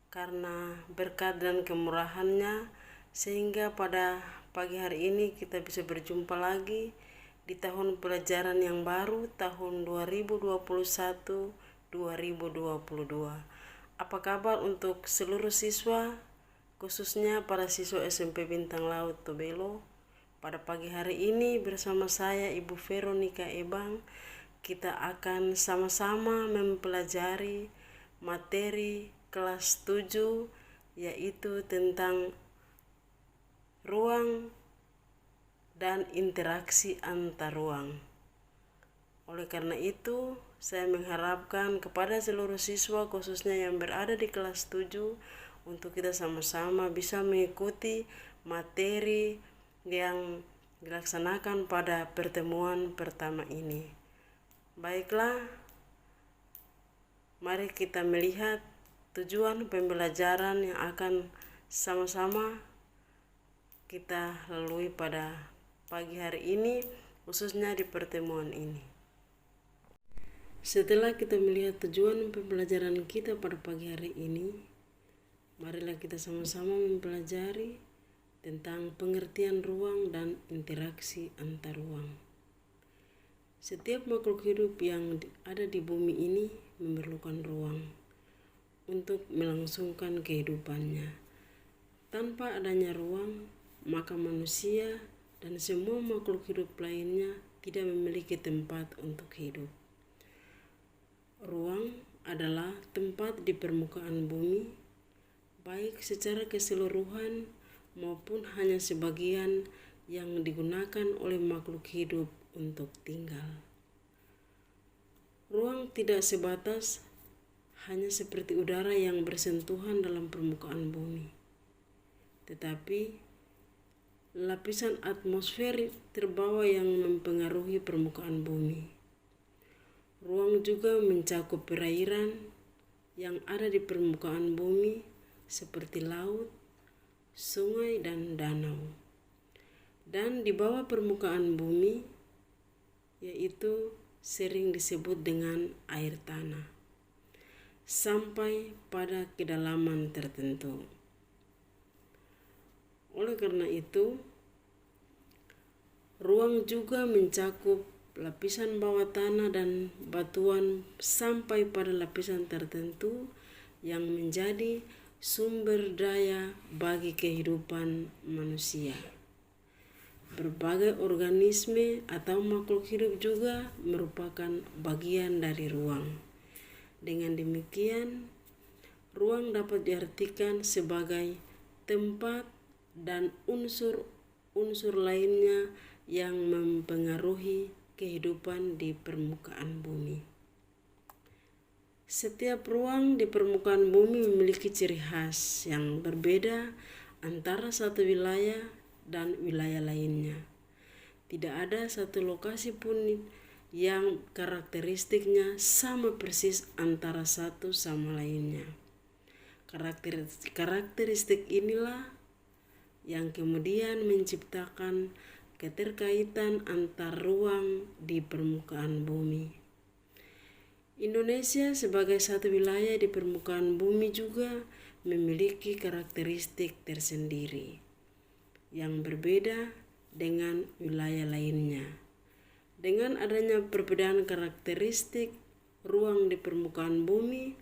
Karena berkat dan kemurahannya, sehingga pada pagi hari ini kita bisa berjumpa lagi di tahun pelajaran yang baru, tahun 2021-2022. Apa kabar untuk seluruh siswa, khususnya para siswa SMP Bintang Laut Tobelo? Pada pagi hari ini bersama saya Ibu Veronica Ebang, kita akan sama-sama mempelajari materi kelas 7, yaitu tentang ruang dan interaksi antar ruang. Oleh karena itu, saya mengharapkan kepada seluruh siswa khususnya yang berada di kelas 7 untuk kita sama-sama bisa mengikuti materi yang dilaksanakan pada pertemuan pertama ini. Baiklah, mari kita melihat tujuan pembelajaran yang akan sama-sama kita lalui pada pagi hari ini, khususnya di pertemuan ini. Setelah kita melihat tujuan pembelajaran kita pada pagi hari ini, marilah kita sama-sama mempelajari tentang pengertian ruang dan interaksi antar ruang. Setiap makhluk hidup yang ada di bumi ini memerlukan ruang untuk melangsungkan kehidupannya. Tanpa adanya ruang, maka manusia dan semua makhluk hidup lainnya tidak memiliki tempat untuk hidup. Ruang adalah tempat di permukaan bumi, baik secara keseluruhan maupun hanya sebagian yang digunakan oleh makhluk hidup untuk tinggal. Ruang tidak sebatas hanya seperti udara yang bersentuhan dalam permukaan bumi, tetapi lapisan atmosfer terbawah yang mempengaruhi permukaan bumi. Ruang juga mencakup perairan yang ada di permukaan bumi seperti laut, sungai, dan danau. Dan di bawah permukaan bumi, yaitu sering disebut dengan air tanah, sampai pada kedalaman tertentu. Oleh karena itu, ruang juga mencakup lapisan bawah tanah dan batuan sampai pada lapisan tertentu yang menjadi sumber daya bagi kehidupan manusia. Berbagai organisme atau makhluk hidup juga merupakan bagian dari ruang. Dengan demikian, ruang dapat diartikan sebagai tempat dan unsur-unsur lainnya yang mempengaruhi kehidupan di permukaan bumi. Setiap ruang di permukaan bumi memiliki ciri khas yang berbeda antara satu wilayah dan wilayah lainnya. Tidak ada satu lokasi pun yang karakteristiknya sama persis antara satu sama lainnya. Karakteristik inilah yang kemudian menciptakan keterkaitan antar ruang di permukaan bumi. Indonesia sebagai satu wilayah di permukaan bumi juga memiliki karakteristik tersendiri yang berbeda dengan wilayah lainnya. Dengan adanya perbedaan karakteristik ruang di permukaan bumi,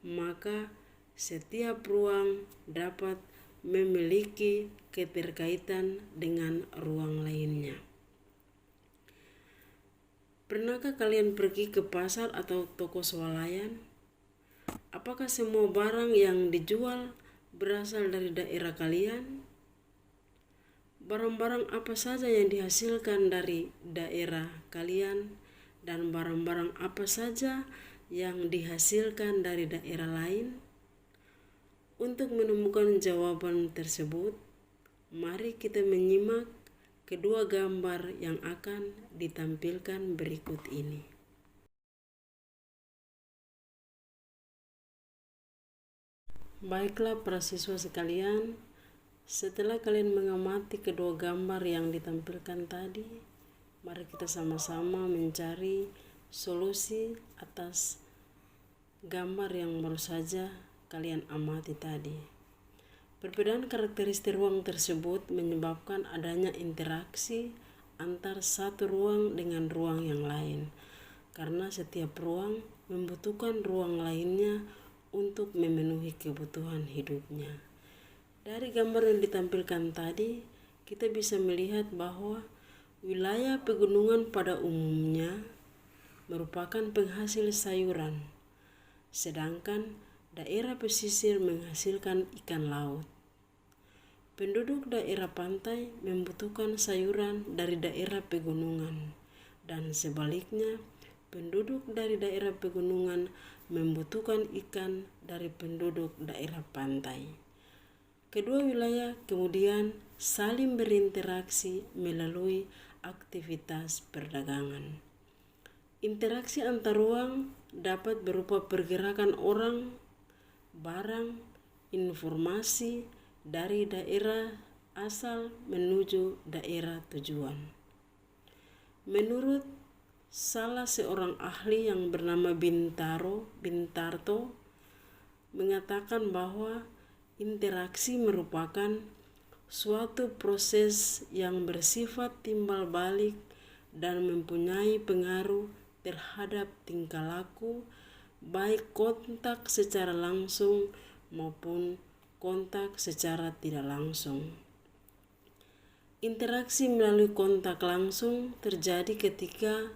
maka setiap ruang dapat memiliki keterkaitan dengan ruang lainnya. Pernahkah kalian pergi ke pasar atau toko swalayan? Apakah semua barang yang dijual berasal dari daerah kalian? Barang-barang apa saja yang dihasilkan dari daerah kalian dan barang-barang apa saja yang dihasilkan dari daerah lain? Untuk menemukan jawaban tersebut, mari kita menyimak kedua gambar yang akan ditampilkan berikut ini. Baiklah para siswa sekalian, Setelah kalian mengamati kedua gambar yang ditampilkan tadi, mari kita sama-sama mencari solusi atas gambar yang baru saja kalian amati tadi. Perbedaan karakteristik ruang tersebut menyebabkan adanya interaksi antar satu ruang dengan ruang yang lain, karena setiap ruang membutuhkan ruang lainnya untuk memenuhi kebutuhan hidupnya. Dari gambar yang ditampilkan tadi, kita bisa melihat bahwa wilayah pegunungan pada umumnya merupakan penghasil sayuran, sedangkan daerah pesisir menghasilkan ikan laut. Penduduk daerah pantai membutuhkan sayuran dari daerah pegunungan, dan sebaliknya, penduduk dari daerah pegunungan membutuhkan ikan dari penduduk daerah pantai. Kedua wilayah kemudian saling berinteraksi melalui aktivitas perdagangan. Interaksi antar ruang dapat berupa pergerakan orang, barang, informasi dari daerah asal menuju daerah tujuan. Menurut salah seorang ahli yang bernama Bintarto mengatakan bahwa interaksi merupakan suatu proses yang bersifat timbal balik dan mempunyai pengaruh terhadap tingkah laku, baik kontak secara langsung maupun kontak secara tidak langsung. Interaksi melalui kontak langsung terjadi ketika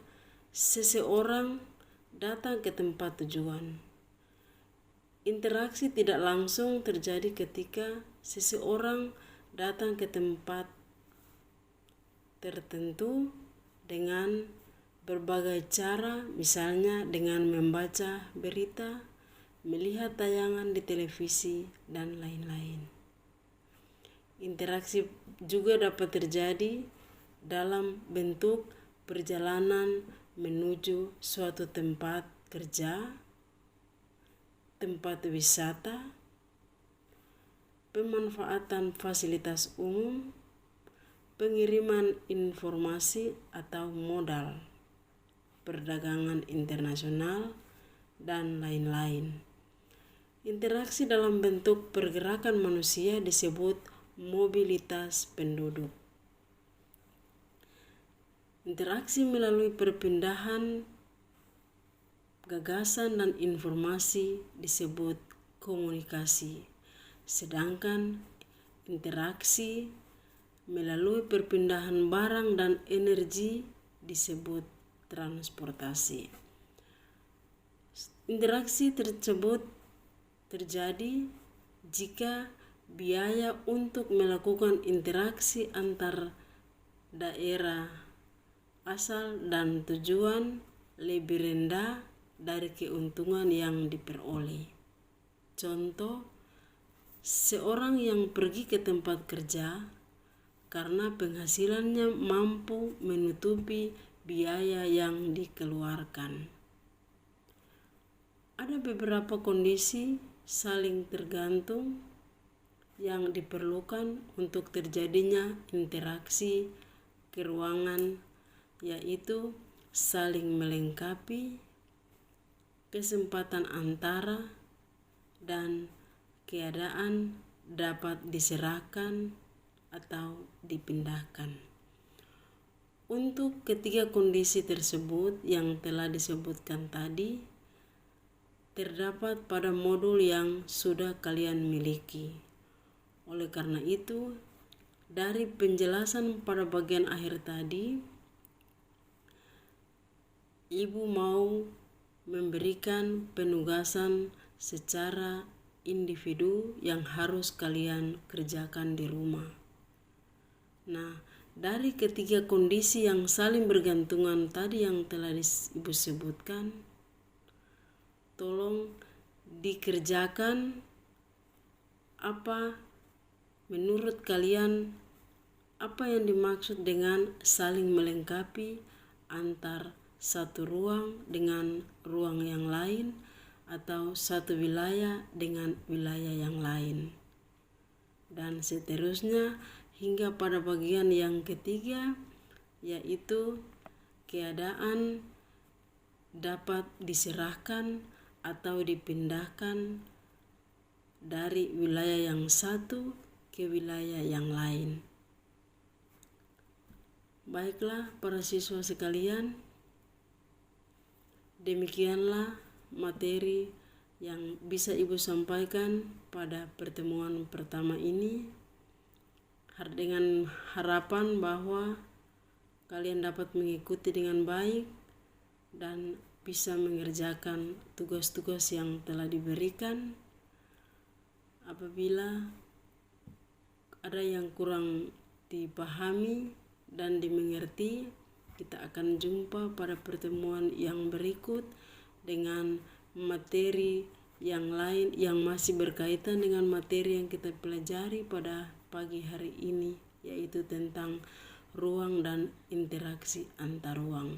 seseorang datang ke tempat tujuan. Interaksi tidak langsung terjadi ketika seseorang datang ke tempat tertentu dengan berbagai cara, misalnya dengan membaca berita, melihat tayangan di televisi, dan lain-lain. Interaksi juga dapat terjadi dalam bentuk perjalanan menuju suatu tempat kerja, tempat wisata, pemanfaatan fasilitas umum, pengiriman informasi atau modal, perdagangan internasional, dan lain-lain. Interaksi dalam bentuk pergerakan manusia disebut mobilitas penduduk. Interaksi melalui perpindahan gagasan dan informasi disebut komunikasi, sedangkan interaksi melalui perpindahan barang dan energi disebut transportasi. Interaksi tersebut terjadi jika biaya untuk melakukan interaksi antar daerah asal dan tujuan lebih rendah dari keuntungan yang diperoleh. Contoh, seorang yang pergi ke tempat kerja karena penghasilannya mampu menutupi biaya yang dikeluarkan. Ada beberapa kondisi saling tergantung yang diperlukan untuk terjadinya interaksi keruangan, yaitu saling melengkapi, kesempatan antara, dan keadaan dapat diserahkan atau dipindahkan. Untuk ketiga kondisi tersebut yang telah disebutkan tadi, terdapat pada modul yang sudah kalian miliki. Oleh karena itu, dari penjelasan pada bagian akhir tadi, Ibu mau memberikan penugasan secara individu yang harus kalian kerjakan di rumah. Nah, dari ketiga kondisi yang saling bergantungan tadi yang telah Ibu sebutkan, tolong dikerjakan apa menurut kalian, apa yang dimaksud dengan saling melengkapi antar satu ruang dengan ruang yang lain atau satu wilayah dengan wilayah yang lain. dan seterusnya hingga pada bagian yang ketiga, yaitu keadaan dapat diserahkan atau dipindahkan dari wilayah yang satu ke wilayah yang lain. Baiklah para siswa sekalian, demikianlah materi yang bisa Ibu sampaikan pada pertemuan pertama ini, dengan harapan bahwa kalian dapat mengikuti dengan baik dan bisa mengerjakan tugas-tugas yang telah diberikan. Apabila ada yang kurang dipahami dan dimengerti, kita akan jumpa pada pertemuan yang berikut dengan materi yang lain yang masih berkaitan dengan materi yang kita pelajari pada pagi hari ini, yaitu tentang ruang dan interaksi antar ruang.